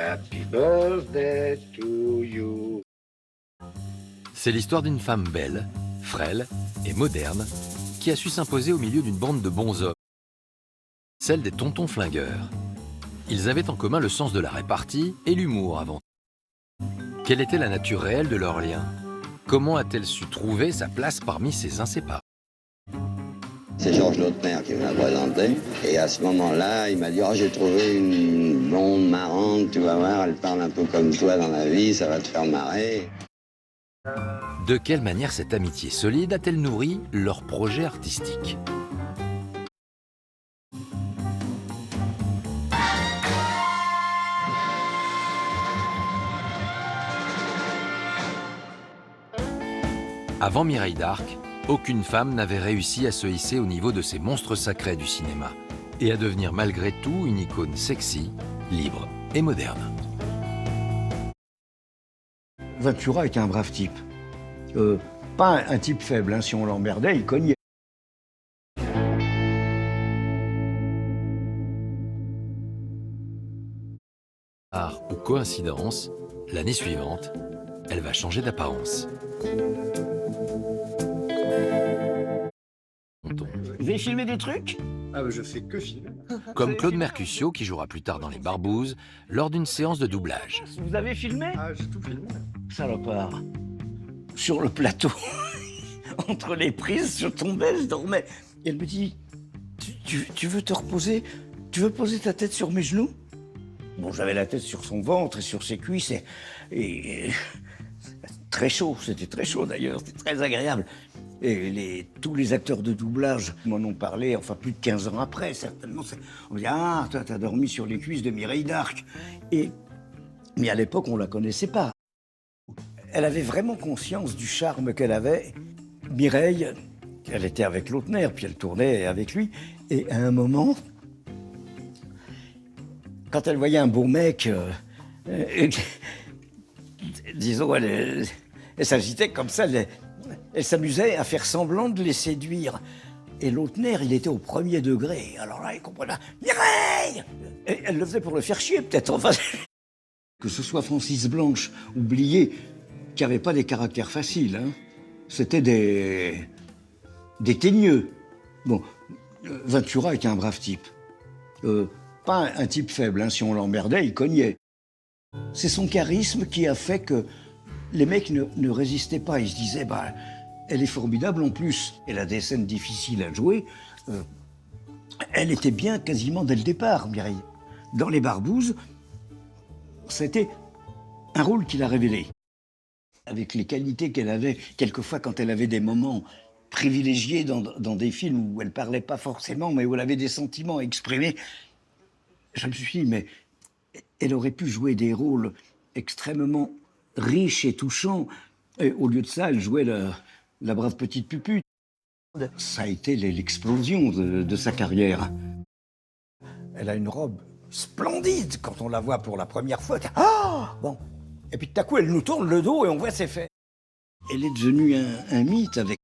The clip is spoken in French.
Happy birthday to you. C'est l'histoire d'une femme belle, frêle et moderne qui a su s'imposer au milieu d'une bande de bons hommes, celle des tontons flingueurs. Ils avaient en commun le sens de la répartie et l'humour avant tout. Quelle était la nature réelle de leur lien? Comment a-t-elle su trouver sa place parmi ses inséparables? C'est Georges Lautner qui me l'a présenté. Et à ce moment-là, il m'a dit « Oh, j'ai trouvé une blonde marrante, tu vas voir, elle parle un peu comme toi dans la vie, ça va te faire marrer. » De quelle manière cette amitié solide a-t-elle nourri leur projet artistique? Avant Mireille d'Arc, aucune femme n'avait réussi à se hisser au niveau de ces monstres sacrés du cinéma et à devenir malgré tout une icône sexy, libre et moderne. Ventura était un brave type. Pas un type faible, hein. Si on l'emmerdait, il cognait. Par ou coïncidence, l'année suivante, elle va changer d'apparence. Vous avez filmé des trucs? Ah, je fais que filmer. Comme Claude Mercutio qui jouera plus tard dans Les Barbouzes lors d'une séance de doublage. Vous avez filmé? Ah, j'ai tout filmé. Salopard. Sur le plateau, entre les prises, je tombais, je dormais. Et elle me dit, tu veux te reposer? Tu veux poser ta tête sur mes genoux? Bon, j'avais la tête sur son ventre et sur ses cuisses et très chaud, c'était très chaud d'ailleurs, c'était très agréable. Et tous les acteurs de doublage m'en ont parlé, enfin plus de 15 ans après, certainement. On me dit, ah, toi, t'as dormi sur les cuisses de Mireille d'Arc. Mais à l'époque, on la connaissait pas. Elle avait vraiment conscience du charme qu'elle avait. Mireille, elle était avec Lautner, puis elle tournait avec lui. Et à un moment, quand elle voyait un beau mec, disons, elle s'agitait comme ça, elle s'amusait à faire semblant de les séduire. Et Lautner, il était au premier degré. Alors là, il comprenait. Mireille! Et elle le faisait pour le faire chier, peut-être. Enfin, que ce soit Francis Blanche, oubliez qu'il n'y avait pas des caractères faciles. Hein. C'était des teigneux. Bon, Ventura était un brave type. Pas un type faible, hein. Si on l'emmerdait, il cognait. C'est son charisme qui a fait que les mecs ne résistaient pas. Ils se disaient, bah, elle est formidable en plus. Elle a des scènes difficiles à jouer. Elle était bien quasiment dès le départ, Mireille. Dans Les Barbouzes, c'était un rôle qu'il a révélé. Avec les qualités qu'elle avait, quelquefois quand elle avait des moments privilégiés dans des films où elle parlait pas forcément, mais où elle avait des sentiments à exprimer, je me suis dit, mais elle aurait pu jouer des rôles extrêmement riches et touchants. Et au lieu de ça, elle jouait la brave petite pupute. Ça a été l'explosion de sa carrière. Elle a une robe splendide quand on la voit pour la première fois. Ah bon. Et puis tout à coup, elle nous tourne le dos et on voit ses faits. Elle est devenue un mythe avec